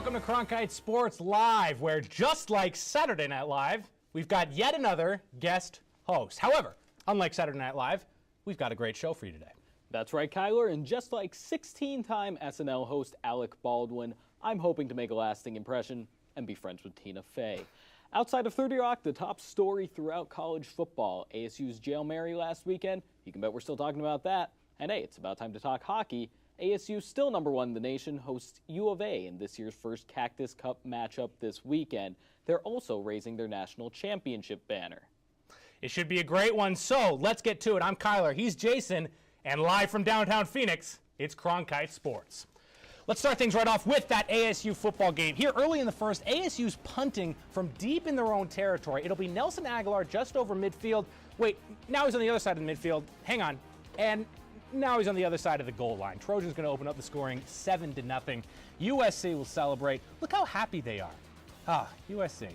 Welcome to Cronkite Sports Live, where just like Saturday Night Live, we've got yet another guest host. However, unlike Saturday Night Live, we've got a great show for you today. That's right, Kyler, and just like 16-time SNL host Alec Baldwin, I'm hoping to make a lasting impression and be friends with Tina Fey. Outside of 30 Rock, the top story throughout college football, ASU's Hail Mary last weekend. You can bet we're still talking about that. And hey, it's about time to talk hockey. ASU, still number one in the nation, hosts U of A in this year's first Cactus Cup matchup this weekend. They're also raising their national championship banner. It should be a great one, so let's get to it. I'm Kyler, he's Jason, and live from downtown Phoenix, it's Cronkite Sports. Let's start things right off with that ASU football game. Here early in the first, ASU's punting from deep in their own territory. It'll be Nelson Aguilar just over midfield. Wait, now he's on the other side of the midfield. Hang on. And now he's on the other side of the goal line. Trojans going to open up the scoring 7-0. USC will celebrate. Look how happy they are. USC.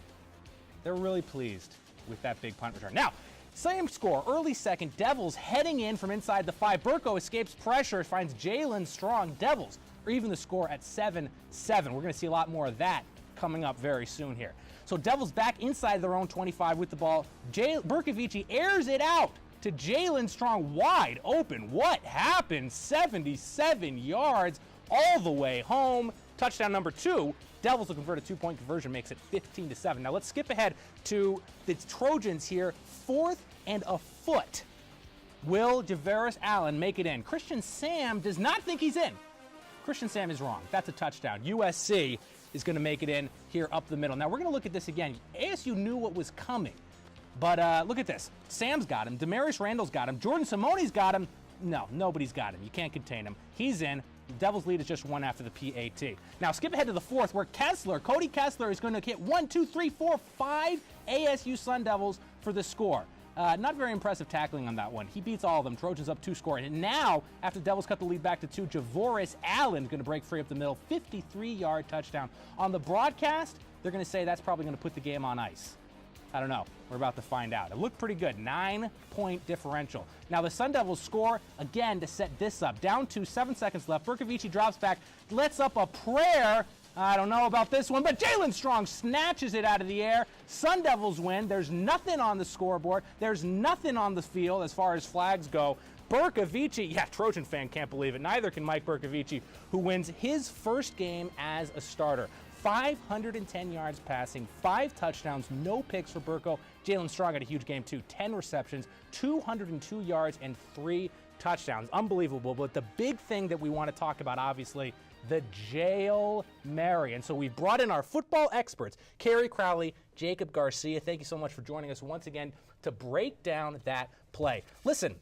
They're really pleased with that big punt return. Now, same score, early second. Devils heading in from inside the 5. Burko escapes pressure, finds Jalen Strong. Devils are even the score at 7-7. We're going to see a lot more of that coming up very soon here. So Devils back inside their own 25 with the ball. Burkovici airs it out to Jalen Strong, wide open. What happened? 77 yards all the way home. Touchdown number 2. Devils will convert a 2-point conversion, makes it 15-7. Now let's skip ahead to the Trojans here. 4th and a foot. Will Javaris Allen make it in? Christian Sam does not think he's in. Christian Sam is wrong. That's a touchdown. USC is going to make it in here up the middle. Now we're going to look at this again. ASU knew what was coming. But look at this. Sam's got him. Demarius Randall's got him. Jordan Simone's got him. No, nobody's got him. You can't contain him. He's in. The Devils' lead is just 1 after the PAT. Now skip ahead to the 4th, where Cody Kessler is going to hit 5 ASU Sun Devils for the score. Not very impressive tackling on that one. He beats all of them. Trojans up 2 score. And now, after the Devils cut the lead back to 2, Javoris Allen is going to break free up the middle. 53-yard touchdown. On the broadcast, they're going to say that's probably going to put the game on ice. I don't know. We're about to find out. It looked pretty good. 9-point differential. Now the Sun Devils score again to set this up. Down to 7 seconds left. Burkovici drops back, lets up a prayer. I don't know about this one, but Jalen Strong snatches it out of the air. Sun Devils win. There's nothing on the scoreboard. There's nothing on the field as far as flags go. Burkovici, yeah, Trojan fan can't believe it. Neither can Mike Burkovici, who wins his first game as a starter. 510 yards passing, 5 touchdowns, no picks for Burko. Jalen Strong had a huge game too. 10 receptions, 202 yards, and 3 touchdowns. Unbelievable. But the big thing that we want to talk about, obviously, the Hail Mary. And so we've brought in our football experts, Carrie Crowley, Jacob Garcia. Thank you so much for joining us once again to break down that play. Listen,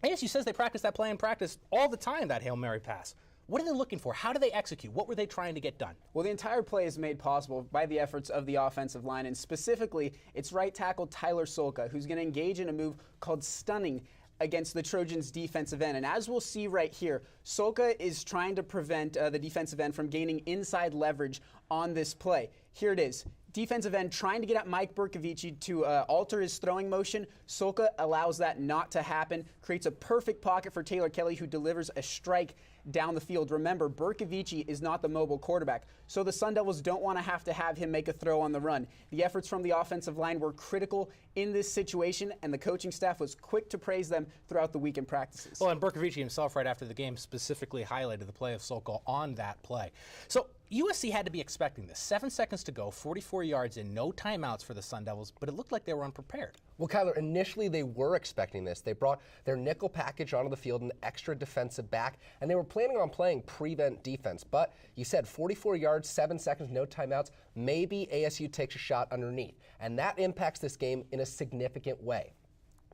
ASU says they practice that play in practice all the time, that Hail Mary pass. What are they looking for? How do they execute? What were they trying to get done? Well, the entire play is made possible by the efforts of the offensive line, and specifically, it's right tackle Tyler Solka, who's going to engage in a move called stunning against the Trojans' defensive end. And as we'll see right here, Solka is trying to prevent the defensive end from gaining inside leverage on this play. Here it is. Defensive end trying to get at Mike Burkovici to alter his throwing motion. Solka allows that not to happen, creates a perfect pocket for Taylor Kelly, who delivers a strike down the field. Remember, Burkovici is not the mobile quarterback, so the Sun Devils don't want to have him make a throw on the run. The efforts from the offensive line were critical in this situation, and the coaching staff was quick to praise them throughout the weekend practices. Well, and Burkovici himself, right after the game, specifically highlighted the play of Solka on that play. So USC had to be expecting this. 7 seconds to go, 44 yards in, no timeouts for the Sun Devils, but it looked like they were unprepared. Well, Kyler, initially they were expecting this. They brought their nickel package onto the field, an extra defensive back, and they were planning on playing prevent defense. But you said 44 yards, 7 seconds, no timeouts. Maybe ASU takes a shot underneath, and that impacts this game in a significant way.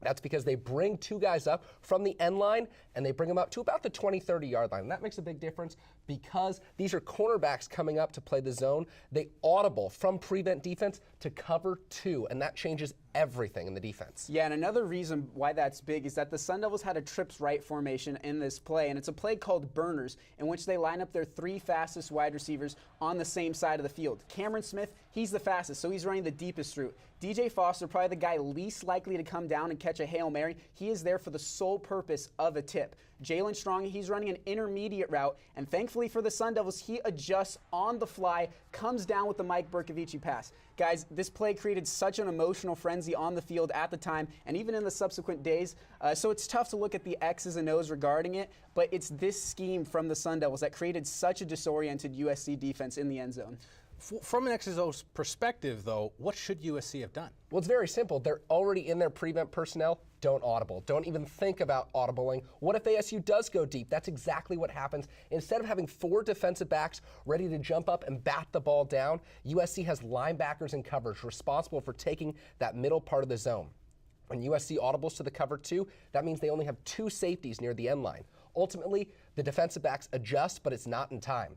That's because they bring 2 guys up from the end line, and they bring them up to about the 20, 30-yard line. And that makes a big difference because these are cornerbacks coming up to play the zone. They audible from prevent defense to cover 2, and that changes everything in the defense. Yeah, and another reason why that's big is that the Sun Devils had a trips right formation in this play, and it's a play called burners, in which they line up their 3 fastest wide receivers on the same side of the field. Cameron Smith, he's the fastest, so he's running the deepest route. DJ Foster, probably the guy least likely to come down and catch a Hail Mary. He is there for the sole purpose of a tip. Jalen Strong, he's running an intermediate route, and thankfully for the Sun Devils, he adjusts on the fly, comes down with the Mike Berkovici pass. Guys, this play created such an emotional frenzy on the field at the time and even in the subsequent days, so it's tough to look at the X's and O's regarding it, but it's this scheme from the Sun Devils that created such a disoriented USC defense in the end zone. From an X's O's perspective, though, what should USC have done? Well, it's very simple. They're already in their prevent personnel. Don't audible. Don't even think about audibling. What if ASU does go deep? That's exactly what happens. Instead of having 4 defensive backs ready to jump up and bat the ball down, USC has linebackers in coverage responsible for taking that middle part of the zone. When USC audibles to the cover 2, that means they only have 2 safeties near the end line. Ultimately, the defensive backs adjust, but it's not in time.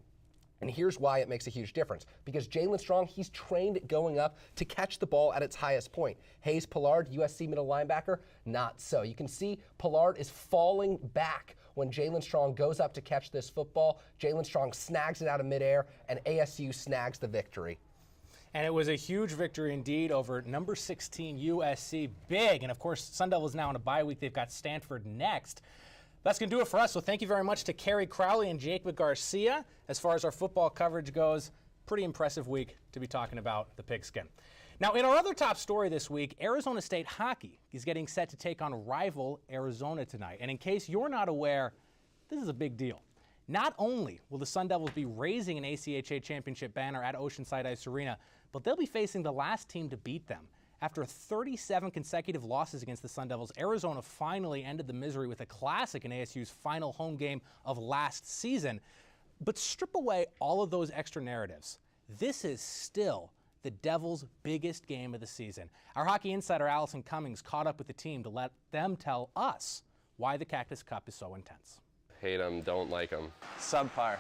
And here's why it makes a huge difference. Because Jalen Strong, he's trained going up to catch the ball at its highest point. Hayes Pollard, USC middle linebacker, not so. You can see Pollard is falling back when Jalen Strong goes up to catch this football. Jalen Strong snags it out of midair, and ASU snags the victory. And it was a huge victory indeed over number 16 USC. Big. And of course, Sun Devils now in a bye week. They've got Stanford next. That's going to do it for us. So thank you very much to Carrie Crowley and Jacob Garcia. As far as our football coverage goes, pretty impressive week to be talking about the pigskin. Now, in our other top story this week, Arizona State hockey is getting set to take on rival Arizona tonight. And in case you're not aware, this is a big deal. Not only will the Sun Devils be raising an ACHA championship banner at Oceanside Ice Arena, but they'll be facing the last team to beat them. After 37 consecutive losses against the Sun Devils, Arizona finally ended the misery with a classic in ASU's final home game of last season. But strip away all of those extra narratives. This is still the Devils' biggest game of the season. Our hockey insider Allison Cummings caught up with the team to let them tell us why the Cactus Cup is so intense. Hate them, don't like them. Subpar.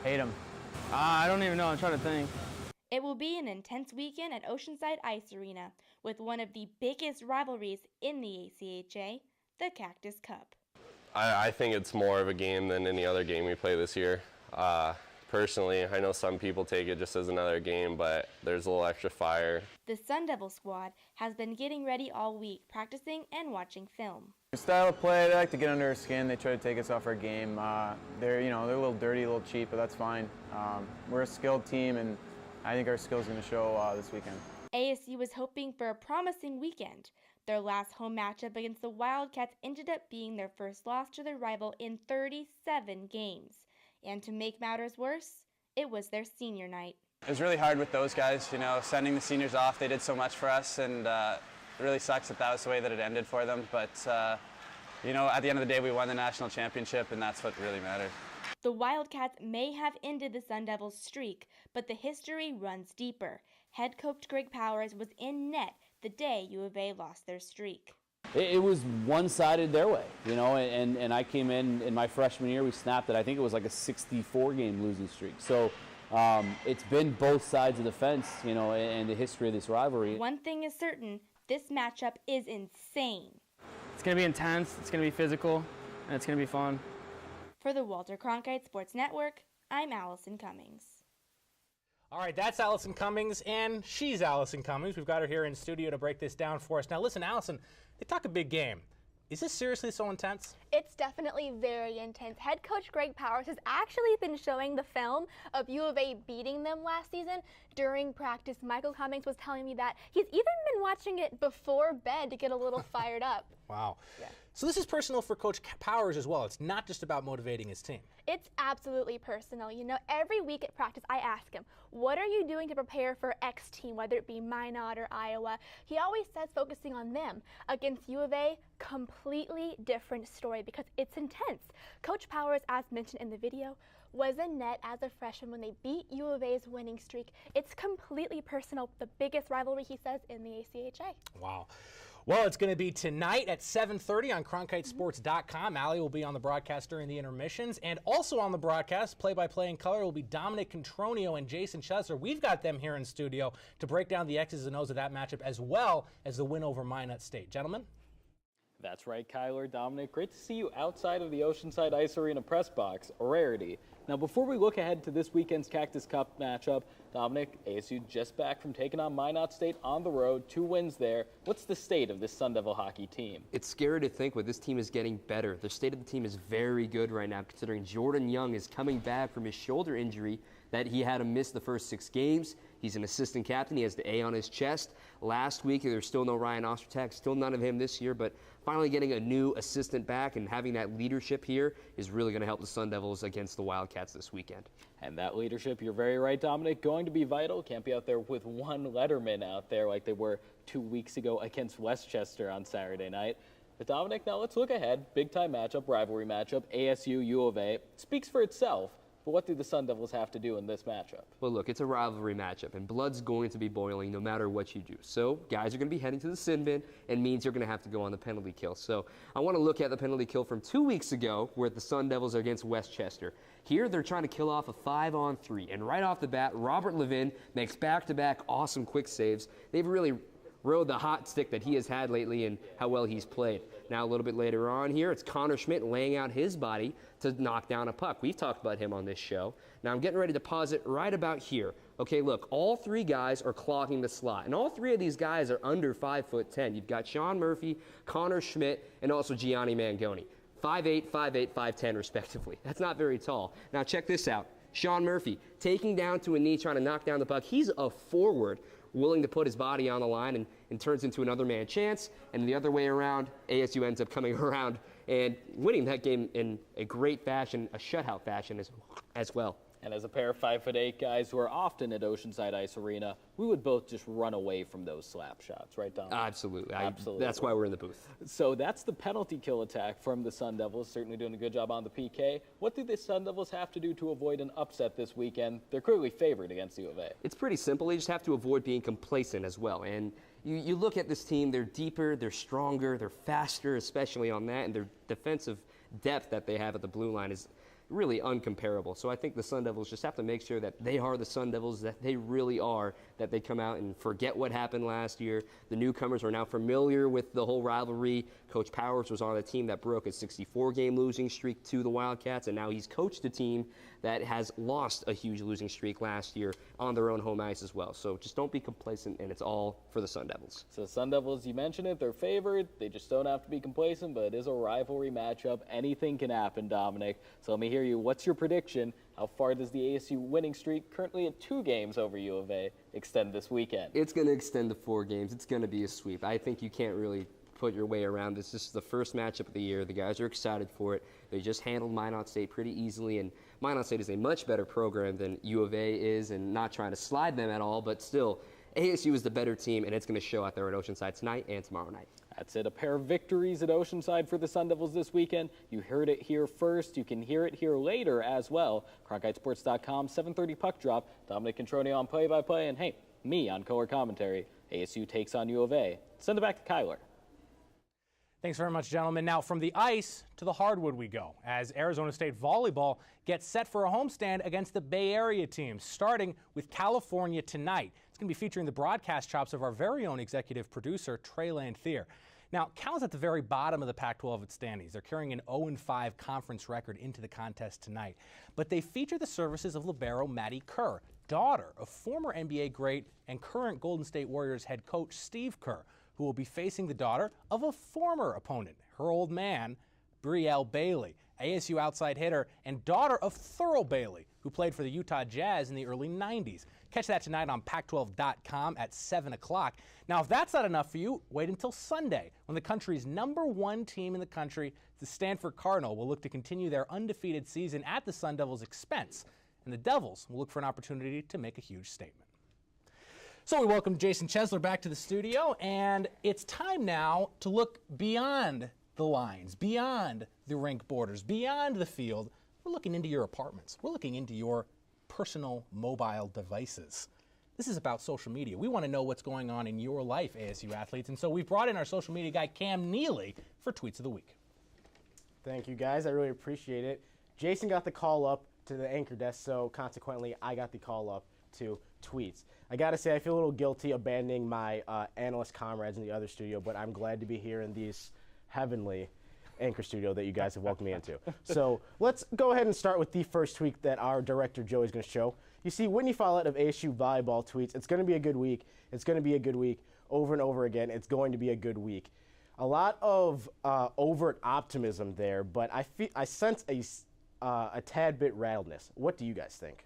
Hate them. I don't even know. I'm trying to think. It will be an intense weekend at Oceanside Ice Arena with one of the biggest rivalries in the ACHA, the Cactus Cup. I think it's more of a game than any other game we play this year. Personally, I know some people take it just as another game, but there's a little extra fire. The Sun Devil squad has been getting ready all week, practicing and watching film. Their style of play, they like to get under our skin. They try to take us off our game. They're a little dirty, a little cheap, but that's fine. We're a skilled team, and I think our skills are going to show this weekend. ASU was hoping for a promising weekend. Their last home matchup against the Wildcats ended up being their first loss to their rival in 37 games. And to make matters worse, it was their senior night. It was really hard with those guys, sending the seniors off. They did so much for us, and it really sucks that that was the way that it ended for them. But, at the end of the day, we won the national championship, and that's what really mattered. The Wildcats may have ended the Sun Devils' streak, but the history runs deeper. Head coach Greg Powers was in net the day U of A lost their streak. It was one-sided their way, and I came in my freshman year, we snapped it. I think it was like a 64-game losing streak. So it's been both sides of the fence, and the history of this rivalry. One thing is certain, this matchup is insane. It's going to be intense, it's going to be physical, and it's going to be fun. For the Walter Cronkite Sports Network, I'm Allison Cummings. All right, that's Allison Cummings, and she's Allison Cummings. We've got her here in studio to break this down for us. Now, listen, Allison, they talk a big game. Is this seriously so intense? It's definitely very intense. Head coach Greg Powers has actually been showing the film of U of A beating them last season during practice. Michael Cummings was telling me that he's even been watching it before bed to get a little fired up. Wow. Yeah. So this is personal for Coach Powers as well. It's not just about motivating his team. It's absolutely personal. Every week at practice I ask him, what are you doing to prepare for X team, whether it be Minot or Iowa? He always says focusing on them. Against U of A, completely different story because it's intense. Coach Powers, as mentioned in the video, was in net as a freshman when they beat U of A's winning streak. It's completely personal, the biggest rivalry, he says, in the ACHA. Wow. Well, it's going to be tonight at 7:30 on CronkiteSports.com. Allie will be on the broadcast during the intermissions. And also on the broadcast, play-by-play in color, will be Dominic Contronio and Jason Chesler. We've got them here in studio to break down the X's and O's of that matchup as well as the win over Minot State. Gentlemen? That's right, Kyler. Dominic, great to see you outside of the Oceanside Ice Arena press box, a rarity. Now, before we look ahead to this weekend's Cactus Cup matchup, Dominic, ASU just back from taking on Minot State on the road, 2 wins there. What's the state of this Sun Devil hockey team? It's scary to think, but this team is getting better. The state of the team is very good right now, considering Jordan Young is coming back from his shoulder injury that he had to miss the first 6 games. He's an assistant captain. He has the A on his chest. Last week, there's still no Ryan Ostertag, still none of him this year, but finally getting a new assistant back and having that leadership here is really going to help the Sun Devils against the Wildcats this weekend. And that leadership, you're very right, Dominic, going to be vital. Can't be out there with one letterman out there like they were 2 weeks ago against Westchester on Saturday night. But Dominic, now let's look ahead. Big-time matchup, rivalry matchup, ASU, U of A. Speaks for itself. But what do the Sun Devils have to do in this matchup? Well, look, it's a rivalry matchup, and blood's going to be boiling no matter what you do. So guys are going to be heading to the sin bin, and means you're going to have to go on the penalty kill. So I want to look at the penalty kill from 2 weeks ago where the Sun Devils are against Westchester. Here, they're trying to kill off a 5-on-3, and right off the bat, Robert Levin makes back-to-back awesome quick saves. They've really rode the hot stick that he has had lately and how well he's played. Now, a little bit later on here, it's Connor Schmidt laying out his body to knock down a puck. We've talked about him on this show. Now, I'm getting ready to pause it right about here. Okay, look, all 3 guys are clogging the slot, and all 3 of these guys are under 5'10". You've got Sean Murphy, Connor Schmidt, and also Gianni Mangoni. 5'8", 5'8", 5'10", respectively. That's not very tall. Now, check this out. Sean Murphy, taking down to a knee, trying to knock down the puck. He's a forward, willing to put his body on the line and turns into another man chance. And the other way around, ASU ends up coming around and winning that game in a great fashion, a shutout fashion as well. And as a pair of 5'8" guys who are often at Oceanside Ice Arena, we would both just run away from those slap shots, right, Dom? Absolutely. Absolutely. That's why we're in the booth. So that's the penalty kill attack from the Sun Devils, certainly doing a good job on the PK. What do the Sun Devils have to do to avoid an upset this weekend? They're clearly favored against U of A. It's pretty simple. They just have to avoid being complacent as well. And you look at this team, they're deeper, they're stronger, they're faster, especially on that, and their defensive depth that they have at the blue line is really uncomparable. So I think the Sun Devils just have to make sure that they are the Sun Devils that they really are, that they come out and forget what happened last year. The newcomers are now familiar with the whole rivalry. Coach Powers was on a team that broke a 64-game losing streak to the Wildcats, and now he's coached a team that has lost a huge losing streak last year on their own home ice as well. So just don't be complacent, and it's all for the Sun Devils. So Sun Devils, you mentioned it, they're favored. They just don't have to be complacent, but it is a rivalry matchup. Anything can happen, Dominic. So let me hear you. What's your prediction? How far does the ASU winning streak, currently at 2 games over U of A, extend this weekend? It's going to extend to 4 games. It's going to be a sweep. I think you can't really put your way around this. This is the first matchup of the year. The guys are excited for it. They just handled Minot State pretty easily, and Minot State is a much better program than U of A is, and not trying to slide them at all, but still, ASU is the better team, and it's going to show out there at Oceanside tonight and tomorrow night. That's it. A pair of victories at Oceanside for the Sun Devils this weekend. You heard it here first. You can hear it here later as well. CronkiteSports.com, 7:30 puck drop. Dominic Controni on play-by-play, and hey, me on color commentary. ASU takes on U of A. Send it back to Kyler. Thanks very much, gentlemen. Now, from the ice to the hardwood we go, as Arizona State Volleyball gets set for a homestand against the Bay Area teams, starting with California tonight. It's going to be featuring the broadcast chops of our very own executive producer, Trey Lanthier. Now, Cal's at the very bottom of the Pac12 at standings. They're carrying an 0-5 conference record into the contest tonight. But they feature the services of libero Maddie Kerr, daughter of former NBA great and current Golden State Warriors head coach Steve Kerr, who will be facing the daughter of a former opponent, her old man, Brielle Bailey, ASU outside hitter and daughter of Thurl Bailey, who played for the Utah Jazz in the early 90s. Catch that tonight on Pac12.com at 7 o'clock. Now, if that's not enough for you, wait until Sunday, when the country's #1 team in the country, the Stanford Cardinal, will look to continue their undefeated season at the Sun Devils' expense, and the Devils will look for an opportunity to make a huge statement. So we welcome Jason Chesler back to the studio, and it's time now to look beyond the lines, beyond the rink borders, beyond the field. We're looking into your apartments. We're looking into your personal mobile devices. This is about social media. We want to know what's going on in your life, ASU athletes, and so we've brought in our social media guy, Cam Neely, for Tweets of the Week. Thank you, guys. I really appreciate it. Jason got the call up to the anchor desk, so consequently, I got the call up to tweets. I gotta say, I feel a little guilty abandoning my analyst comrades in the other studio, but I'm glad to be here in these heavenly anchor studio that you guys have welcomed me into. So let's go ahead and start with the first tweet that our director Joe is going to show. You see Whitney Follett of ASU Volleyball tweets, "It's going to be a good week. It's going to be a good week. Over and over again, it's going to be a good week." A lot of overt optimism there, but I sense a tad bit rattledness. What do you guys think?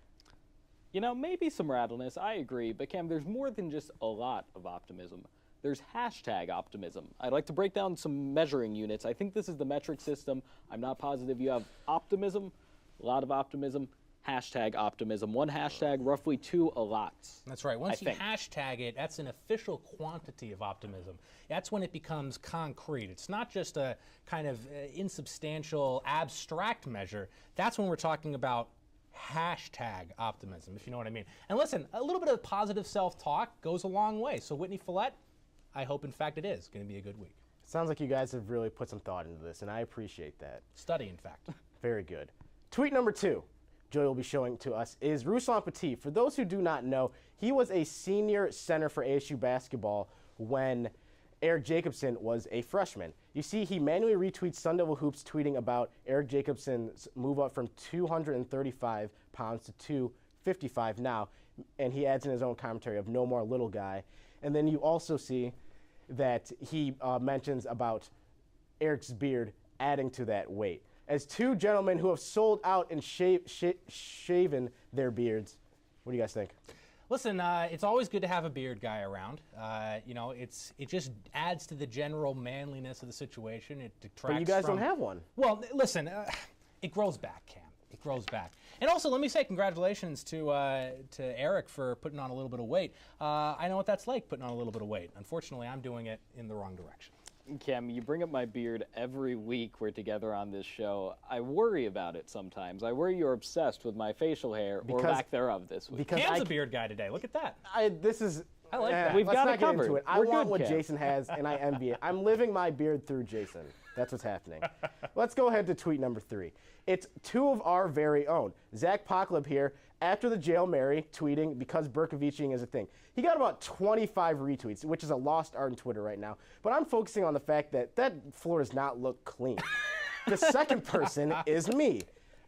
You know, maybe some rattleness, I agree, but Cam, there's more than just a lot of optimism. There's hashtag optimism. I'd like to break down some measuring units. I think this is the metric system. I'm not positive. You have optimism, a lot of optimism, hashtag optimism. One hashtag, roughly 2 a lots. That's right. Once you hashtag it, that's an official quantity of optimism. That's when it becomes concrete. It's not just a kind of insubstantial, abstract measure. That's when we're talking about hashtag optimism, if you know what I mean. And listen, a little bit of positive self-talk goes a long way. So Whitney Follett, I hope, in fact, it is going to be a good week. Sounds like you guys have really put some thought into this, and I appreciate that. Study, in fact. Very good. Tweet number 2, Joey will be showing to us, is Ruslan Petit. For those who do not know, he was a senior center for ASU basketball when Eric Jacobson was a freshman. You see, he manually retweets Sun Devil Hoops tweeting about Eric Jacobson's move up from 235 pounds to 255 now, and he adds in his own commentary of "no more little guy." And then you also see that he mentions about Eric's beard adding to that weight. As 2 gentlemen who have sold out and shaven their beards, what do you guys think? Listen, it's always good to have a beard guy around. You know, it just adds to the general manliness of the situation. It detracts. But you guys don't have one. Well, listen, it grows back, Cam. It grows back. And also, let me say congratulations to Eric for putting on a little bit of weight. I know what that's like, putting on a little bit of weight. Unfortunately, I'm doing it in the wrong direction. Cam, you bring up my beard every week we're together on this show. I worry about it sometimes. I worry you're obsessed with my facial hair or lack thereof this week. Cam's a beard guy today. Look at that. I like that. We've got it covered. Into it. I want what Jason has, and I envy it. I'm living my beard through Jason. That's what's happening. Let's go ahead to tweet number 3. It's 2 of our very own. Zach Pockleb here, after the jail Mary, tweeting because Berkoviciing is a thing. He got about 25 retweets, which is a lost art on Twitter right now. But I'm focusing on the fact that that floor does not look clean. The second person is me.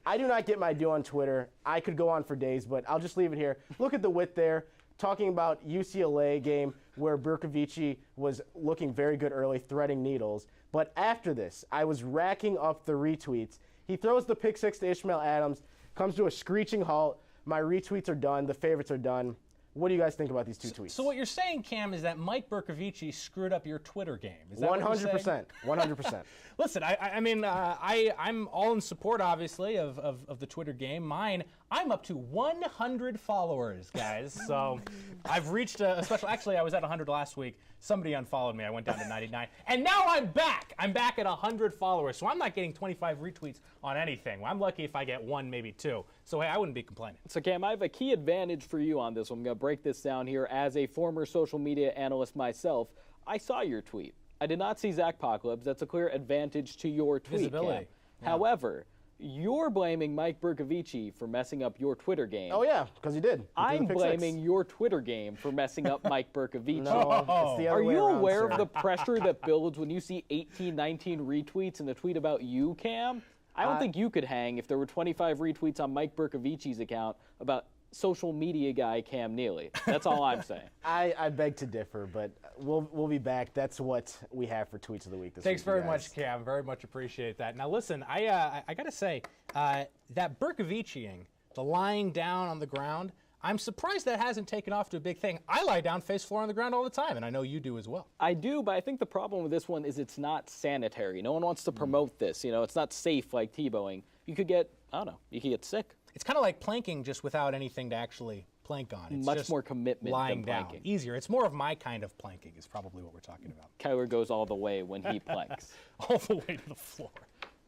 I do not get my due on Twitter. I could go on for days, but I'll just leave it here. Look at the width there. Talking about UCLA game where Berkovici was looking very good early, threading needles. But after this, I was racking up the retweets. He throws the pick 6 to Ishmael Adams, comes to a screeching halt. My retweets are done. The favorites are done. What do you guys think about these 2 tweets? So what you're saying, Cam, is that Mike Berkovici screwed up your Twitter game. Is that 100%. 100%. Listen, I'm all in support, obviously, of the Twitter game. Mine, I'm up to 100 followers, guys. So I've reached a special. Actually, I was at 100 last week. Somebody unfollowed me. I went down to 99. And now I'm back. I'm back at 100 followers. So I'm not getting 25 retweets on anything. I'm lucky if I get 1, maybe 2. So, hey, I wouldn't be complaining. So, Cam, I have a key advantage for you on this one. I'm going to break this down here. As a former social media analyst myself, I saw your tweet. I did not see Zach Pockleb's. That's a clear advantage to your tweet, Visibility. Cam. Yeah. However, you're blaming Mike Berkovici for messing up your Twitter game. Oh, yeah, because he did. I'm blaming your Twitter game for messing up Mike Berkovici. No, it's the other way around, aware sir. of the pressure that builds when you see 18, 19 retweets in a tweet about you, Cam? I don't think you could hang if there were 25 retweets on Mike Berkovici's account about social media guy Cam Neely. That's all I'm saying. I beg to differ, but we'll be back. That's what we have for Tweets of the Week this week. Thanks very much, Cam. Very much appreciate that. Now, listen, I got to say, that Berkoviciing, the lying down on the ground, I'm surprised that hasn't taken off to a big thing. I lie down face floor on the ground all the time, and I know you do as well. I do, but I think the problem with this one is it's not sanitary. No one wants to promote this. You know, it's not safe like Tebowing. You could get, I don't know, you could get sick. It's kind of like planking just without anything to actually plank on. It's much just more commitment lying than planking. down. Easier. It's more of my kind of planking is probably what we're talking about. Kyler goes all the way when he planks. All the way to the floor.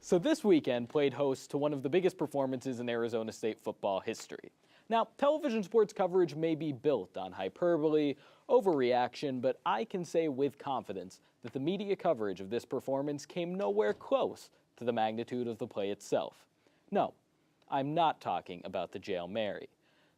So this weekend played host to one of the biggest performances in Arizona State football history. Now, television sports coverage may be built on hyperbole, overreaction, but I can say with confidence that the media coverage of this performance came nowhere close to the magnitude of the play itself. No, I'm not talking about the Jail Mary.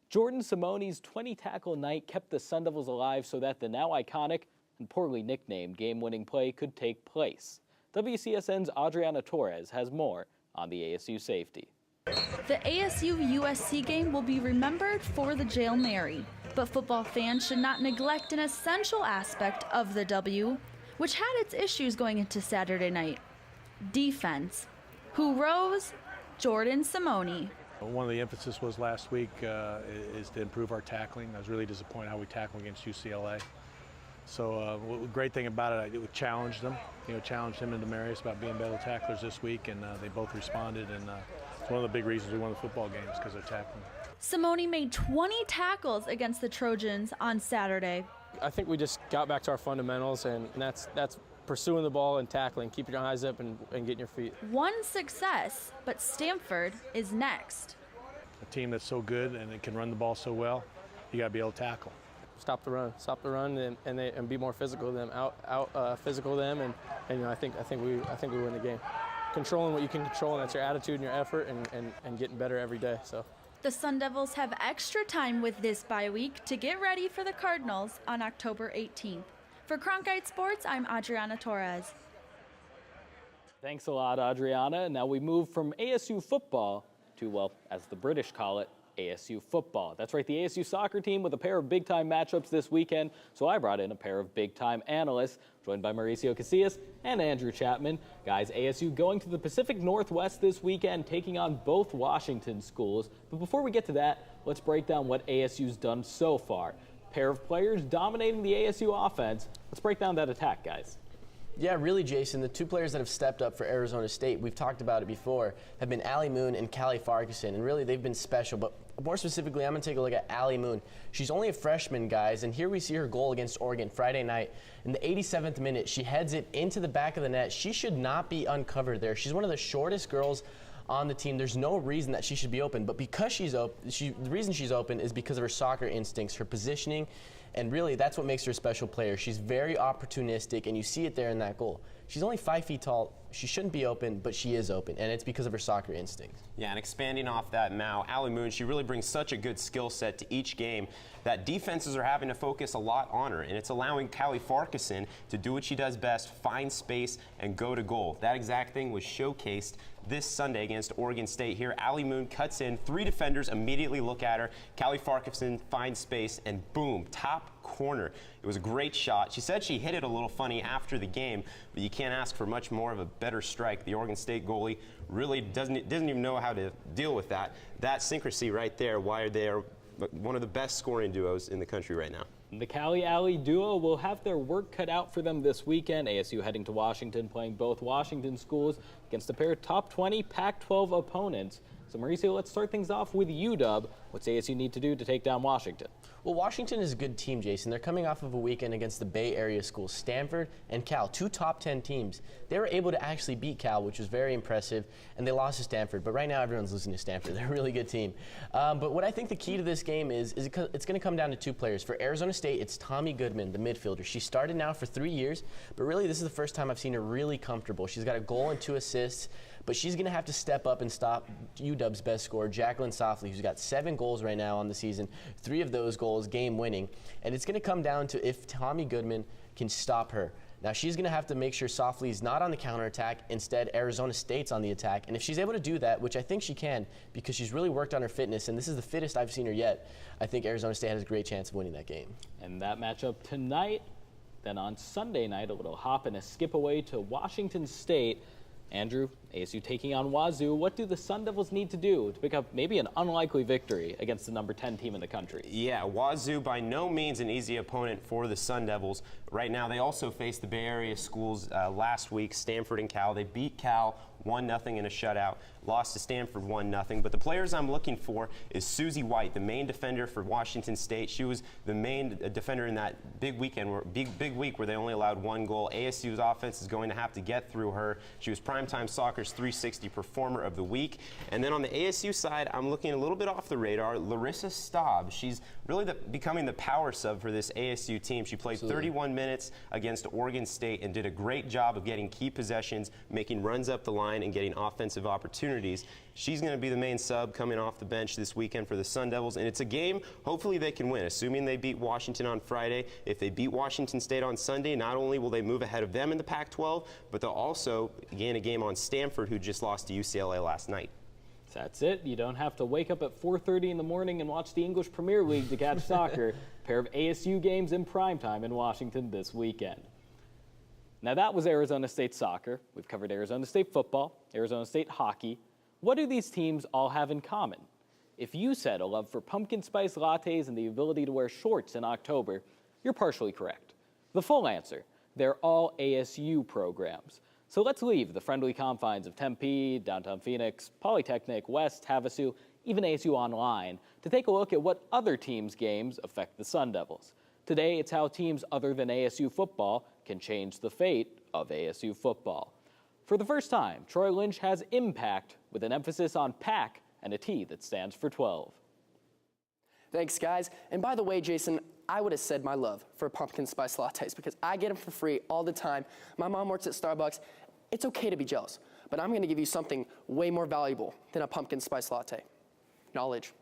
Jordan Simone's 20-tackle night kept the Sun Devils alive so that the now iconic and poorly nicknamed game-winning play could take place. WCSN's Adriana Torres has more on the ASU safety. The ASU-USC game will be remembered for the Jail Mary, but football fans should not neglect an essential aspect of the W, which had its issues going into Saturday night. Defense. Who rose? Jordan Simone. One of the emphasis was last week is to improve our tackling. I was really disappointed how we tackled against UCLA. So the great thing about it, it challenged them. Challenged him and Demarius about being better tacklers this week, and they both responded. And it's one of the big reasons we won the football games, because they're tackling. Simone made 20 tackles against the Trojans on Saturday. I think we just got back to our fundamentals, and that's pursuing the ball and tackling, keeping your eyes up and getting your feet. One success, but Stanford is next. A team that's so good and it can run the ball so well, you got to be able to tackle. Stop the run, and be more physical than them, out physical them, and I think we win the game. Controlling what you can control, and that's your attitude and your effort, and getting better every day. So. The Sun Devils have extra time with this bye week to get ready for the Cardinals on October 18th. For Cronkite Sports, I'm Adriana Torres. Thanks a lot, Adriana. Now we move from ASU football to, well, as the British call it, ASU football. That's right, the ASU soccer team with a pair of big-time matchups this weekend, so I brought in a pair of big-time analysts, joined by Mauricio Casillas and Andrew Chapman. Guys, ASU going to the Pacific Northwest this weekend, taking on both Washington schools. But before we get to that, let's break down what ASU's done so far. Pair of players dominating the ASU offense. Let's break down that attack, guys. Yeah, really, Jason. The two players that have stepped up for Arizona State, we've talked about it before, have been Allie Moon and Callie Farquharson, and really they've been special. But more specifically, I'm going to take a look at Allie Moon. She's only a freshman, guys, and here we see her goal against Oregon Friday night. In the 87th minute, she heads it into the back of the net. She should not be uncovered there. She's one of the shortest girls on the team. There's no reason that she should be open, but because she's open, the reason she's open is because of her soccer instincts, her positioning, and really that's what makes her a special player. She's very opportunistic, and you see it there in that goal. She's only 5 feet tall. She shouldn't be open, but she is open, and it's because of her soccer instincts. Yeah, and expanding off that now, Allie Moon, she really brings such a good skill set to each game that defenses are having to focus a lot on her, and it's allowing Callie Farquharson to do what she does best, find space and go to goal. That exact thing was showcased this Sunday against Oregon State. Here, Allie Moon cuts in, 3 defenders immediately look at her. Callie Farquharson finds space, and boom, top corner. It was a great shot. She said she hit it a little funny after the game, but you can't ask for much more of a better strike. The Oregon State goalie really doesn't even know how to deal with that. That syncrasy right there, why they are one of the best scoring duos in the country right now. The Callie-Allie duo will have their work cut out for them this weekend. ASU heading to Washington, playing both Washington schools against a pair of top 20 Pac-12 opponents. So Mauricio, let's start things off with UW. What's ASU need to do to take down Washington? Well, Washington is a good team, Jason. They're coming off of a weekend against the Bay Area schools, Stanford and Cal, 2 top 10 teams. They were able to actually beat Cal, which was very impressive, and they lost to Stanford. But right now, everyone's losing to Stanford. They're a really good team. But what I think the key to this game is it's going to come down to 2 players. For Arizona State, it's Tommy Goodman, the midfielder. She started now for 3 years, but really this is the first time I've seen her really comfortable. She's got a goal and 2 assists. But she's going to have to step up and stop UW's best scorer, Jacqueline Softly, who's got 7 goals right now on the season, 3 of those goals game-winning. And it's going to come down to if Tommy Goodman can stop her. Now, she's going to have to make sure Softly's not on the counterattack. Instead, Arizona State's on the attack. And if she's able to do that, which I think she can, because she's really worked on her fitness, and this is the fittest I've seen her yet, I think Arizona State has a great chance of winning that game. And that matchup tonight, then on Sunday night, a little hop and a skip away to Washington State. Andrew, ASU taking on Wazoo. What do the Sun Devils need to do to pick up maybe an unlikely victory against the number 10 team in the country? Yeah, Wazoo by no means an easy opponent for the Sun Devils. Right now, they also faced the Bay Area schools last week, Stanford and Cal. They beat Cal 1-0 in a shutout, lost to Stanford 1-0. But the players I'm looking for is Susie White, the main defender for Washington State. She was the main defender in that big weekend, big week where they only allowed 1 goal. ASU's offense is going to have to get through her. She was Primetime Soccer's 360 Performer of the Week. And then on the ASU side, I'm looking a little bit off the radar, Larissa Staub. She's really becoming the power sub for this ASU team. She played 31 minutes against Oregon State and did a great job of getting key possessions, making runs up the line. line and getting offensive opportunities. She's going to be the main sub coming off the bench this weekend for the Sun Devils, and it's a game hopefully they can win, assuming they beat Washington on Friday. If they beat Washington State on Sunday, not only will they move ahead of them in the Pac-12, but they'll also gain a game on Stanford, who just lost to UCLA last night. That's it. You don't have to wake up at 4:30 in the morning and watch the English Premier League to catch soccer. A pair of ASU games in primetime in Washington this weekend. Now that was Arizona State soccer. We've covered Arizona State football, Arizona State hockey. What do these teams all have in common? If you said a love for pumpkin spice lattes and the ability to wear shorts in October, you're partially correct. The full answer, they're all ASU programs. So let's leave the friendly confines of Tempe, downtown Phoenix, Polytechnic, West, Havasu, even ASU Online to take a look at what other teams' games affect the Sun Devils. Today, it's how teams other than ASU football can change the fate of ASU football. For the first time, Troy Lynch has impact with an emphasis on Pac and a T that stands for 12. Thanks, guys. And by the way, Jason, I would have said my love for pumpkin spice lattes because I get them for free all the time. My mom works at Starbucks. It's okay to be jealous, but I'm going to give you something way more valuable than a pumpkin spice latte. Knowledge.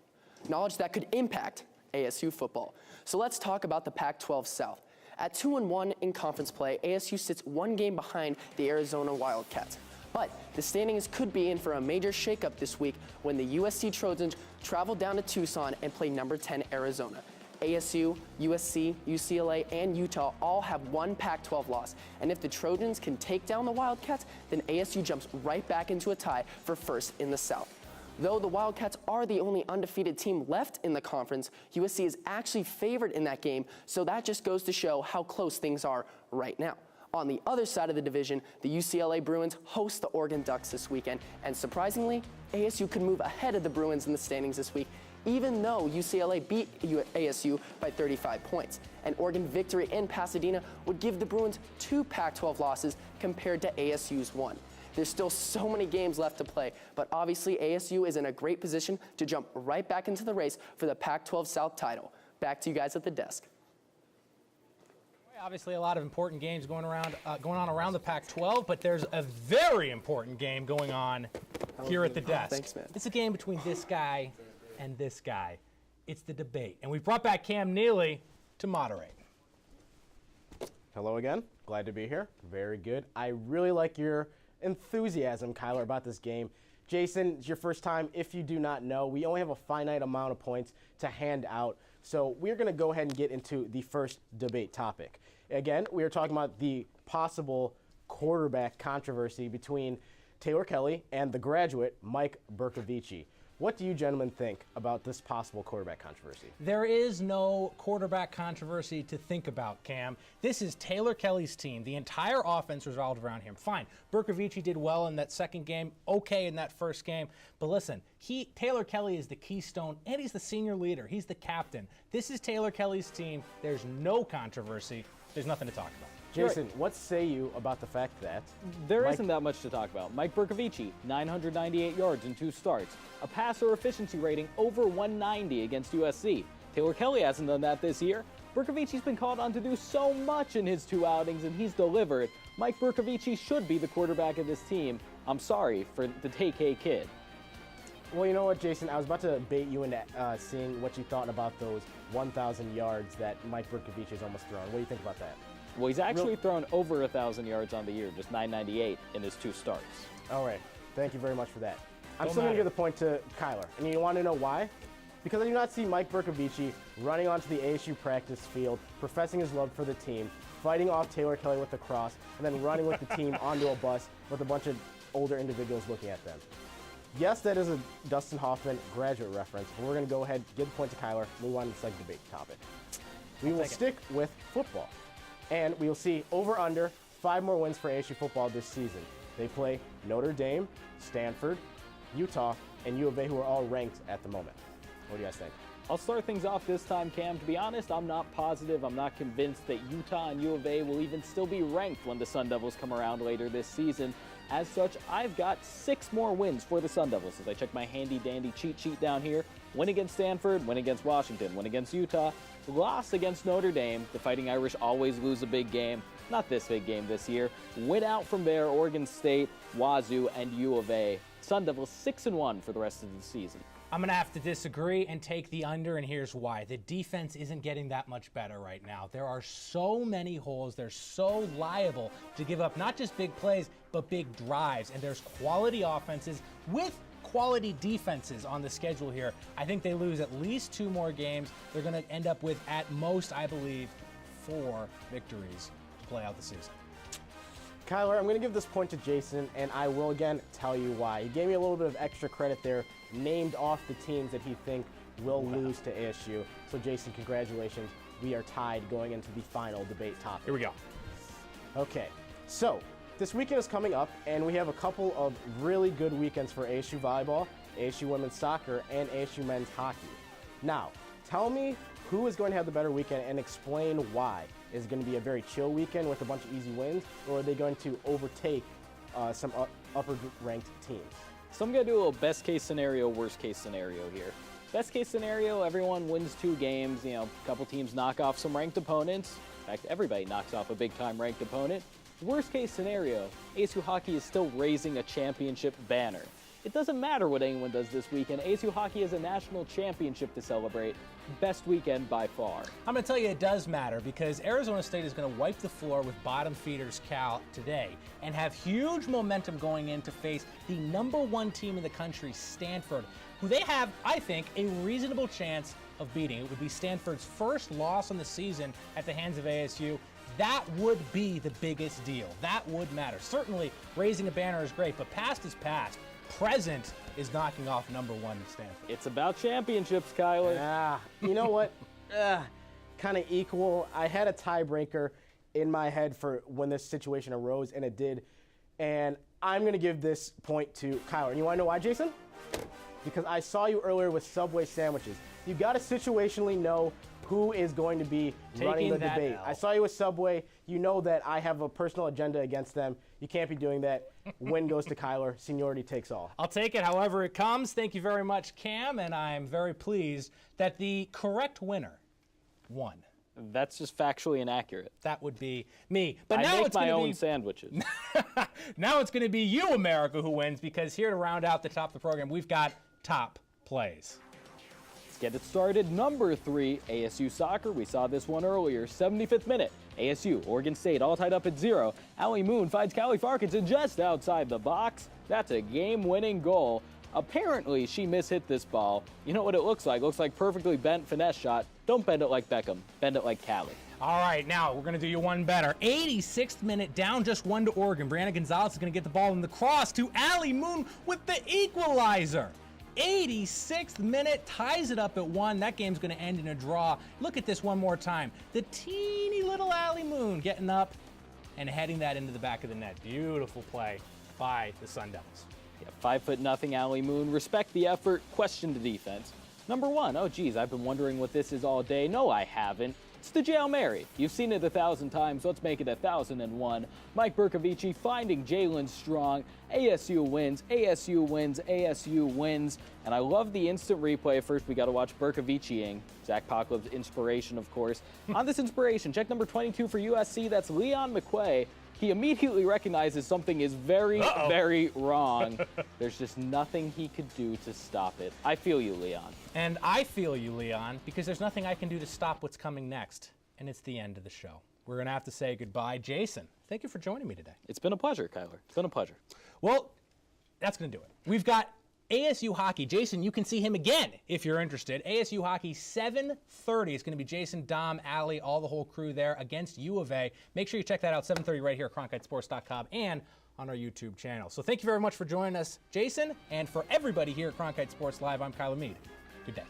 Knowledge that could impact ASU football. So let's talk about the Pac12 South. At 2-1 in conference play, ASU sits one game behind the Arizona Wildcats. But the standings could be in for a major shakeup this week when the USC Trojans travel down to Tucson and play number 10 Arizona. ASU, USC, UCLA, and Utah all have one Pac-12 loss. And if the Trojans can take down the Wildcats, then ASU jumps right back into a tie for first in the South. Though the Wildcats are the only undefeated team left in the conference, USC is actually favored in that game, so that just goes to show how close things are right now. On the other side of the division, the UCLA Bruins host the Oregon Ducks this weekend, and surprisingly, ASU could move ahead of the Bruins in the standings this week, even though UCLA beat ASU by 35 points. An Oregon victory in Pasadena would give the Bruins 2 Pac-12 losses compared to ASU's 1. There's still so many games left to play, but obviously ASU is in a great position to jump right back into the race for the Pac-12 South title. Back to you guys at the desk. Obviously, a lot of important games going on around the Pac-12, but there's a very important game going on here at the desk. Thanks, man. It's a game between this guy and this guy. It's the debate, and we brought back Cam Neely to moderate. Hello again. Glad to be here. Very good. I really like your enthusiasm, Kyler, about this game. Jason, it's your first time. If you do not know, we only have a finite amount of points to hand out. So we're going to go ahead and get into the first debate topic. Again, we are talking about the possible quarterback controversy between Taylor Kelly and the graduate, Mike Bercovici. What do you gentlemen think about this possible quarterback controversy? There is no quarterback controversy to think about, Cam. This is Taylor Kelly's team. The entire offense revolved around him. Fine, Bercovici did well in that second game, okay in that first game. But listen, Taylor Kelly is the keystone, and he's the senior leader. He's the captain. This is Taylor Kelly's team. There's no controversy. There's nothing to talk about. Jason, what say you about the fact that there isn't that much to talk about? Mike Bercovici, 998 yards in 2 starts, a passer efficiency rating over 190 against USC. Taylor Kelly hasn't done that this year. Bercovici's been called on to do so much in his 2 outings, and he's delivered. Mike Bercovici should be the quarterback of this team. I'm sorry for the TK kid. Well, you know what, Jason? I was about to bait you into seeing what you thought about those 1,000 yards that Mike Bercovici has almost thrown. What do you think about that? Well, he's actually thrown over 1,000 yards on the year, just 998 in his 2 starts. All right. Thank you very much for that. I'm still going to give the point to Kyler. And you want to know why? Because I do not see Mike Bercovici running onto the ASU practice field, professing his love for the team, fighting off Taylor Kelly with the cross, and then running with the team onto a bus with a bunch of older individuals looking at them. Yes, that is a Dustin Hoffman graduate reference, but we're going to go ahead, give the point to Kyler, move on to the second debate topic. We will stick with football. And we will see over-under 5 more wins for ASU football this season. They play Notre Dame, Stanford, Utah, and U of A, who are all ranked at the moment. What do you guys think? I'll start things off this time, Cam. To be honest, I'm not positive. I'm not convinced that Utah and U of A will even still be ranked when the Sun Devils come around later this season. As such, I've got 6 more wins for the Sun Devils as I check my handy-dandy cheat sheet down here. Win against Stanford, win against Washington, win against Utah, loss against Notre Dame. The Fighting Irish always lose a big game. not this big game this year. Win out from there, Oregon State, Wazoo, and U of A. Sun Devils 6-1 for the rest of the season. I'm going to have to disagree and take the under, and here's why. The defense isn't getting that much better right now. There are so many holes. They're so liable to give up not just big plays, but big drives. And there's quality offenses with quality defenses on the schedule here. I think they lose at least 2 more games. They're going to end up with, at most, I believe, 4 victories to play out the season. Kyler, I'm going to give this point to Jason, and I will again tell you why. He gave me a little bit of extra credit there, named off the teams that he think will lose to ASU. So Jason, congratulations. We are tied going into the final debate topic. Here we go. Okay, so this weekend is coming up, and we have a couple of really good weekends for ASU Volleyball, ASU Women's Soccer, and ASU Men's Hockey. Now, tell me who is going to have the better weekend and explain why. Is it going to be a very chill weekend with a bunch of easy wins, or are they going to overtake some upper-ranked teams? So I'm going to do a little best case scenario, worst case scenario here. Best case scenario, everyone wins 2 games. You know, a couple teams knock off some ranked opponents. In fact, everybody knocks off a big-time ranked opponent. Worst case scenario, ASU Hockey is still raising a championship banner. It doesn't matter what anyone does this weekend. ASU Hockey has a national championship to celebrate. Best weekend by far. I'm going to tell you it does matter because Arizona State is going to wipe the floor with bottom feeders Cal today and have huge momentum going in to face the #1 team in the country, Stanford, who they have, I think, a reasonable chance of beating. It would be Stanford's first loss on the season at the hands of ASU. That would be the biggest deal. That would matter. Certainly, raising a banner is great, but past is past. Present is knocking off #1 in Stanford. It's about championships, Kyler. Yeah, you know what? Kind of equal. I had a tiebreaker in my head for when this situation arose, and it did. And I'm going to give this point to Kyler. And you want to know why, Jason? Because I saw you earlier with Subway sandwiches. You got to situationally know who is going to be running the debate. I saw you with Subway. You know that I have a personal agenda against them. You can't be doing that. Win goes to Kyler. Seniority takes all. I'll take it however it comes. Thank you very much, Cam, and I'm very pleased that the correct winner won. That's just factually inaccurate. That would be me. But I now make it's my gonna own be, sandwiches. Now it's going to be you, America, who wins, because here to round out the top of the program, we've got top plays. Get it started. Number 3, ASU Soccer. We saw this one earlier. 75th minute. ASU, Oregon State, all tied up at 0. Allie Moon finds Callie Farkinson just outside the box. That's a game-winning goal. Apparently, she mishit this ball. You know what it looks like? Looks like perfectly bent finesse shot. Don't bend it like Beckham. Bend it like Callie. All right, now we're going to do you one better. 86th minute, down just 1 to Oregon. Brianna Gonzalez is going to get the ball in the cross to Allie Moon with the equalizer. 86th minute, ties it up at 1. That game's going to end in a draw. Look at this one more time. The teeny little Allie Moon getting up and heading that into the back of the net. Beautiful play by the Sun Devils. Yeah, 5'0" Allie Moon. Respect the effort, question the defense. Number 1, oh geez, I've been wondering what this is all day. No, I haven't. It's the Jail Mary. You've seen it 1,000 times. Let's make it 1,001. Mike Bercovici finding Jalen Strong. ASU wins. ASU wins. ASU wins. And I love the instant replay. First, we got to watch Bercovici-ing. Zach Pocklev's inspiration, of course. On this inspiration, check number 22 for USC. That's Leon McQuay. He immediately recognizes something is very, very wrong. There's just nothing he could do to stop it. I feel you, Leon. And I feel you, Leon, because there's nothing I can do to stop what's coming next. And it's the end of the show. We're going to have to say goodbye. Jason, thank you for joining me today. It's been a pleasure, Kyler. It's been a pleasure. Well, that's going to do it. We've got ASU Hockey. Jason, you can see him again if you're interested. ASU Hockey, 7:30. It's going to be Jason, Dom, Allie, all the whole crew there against U of A. Make sure you check that out, 7:30 right here at CronkiteSports.com and on our YouTube channel. So thank you very much for joining us, Jason. And for everybody here at Cronkite Sports Live, I'm Kyler Mead. Good day.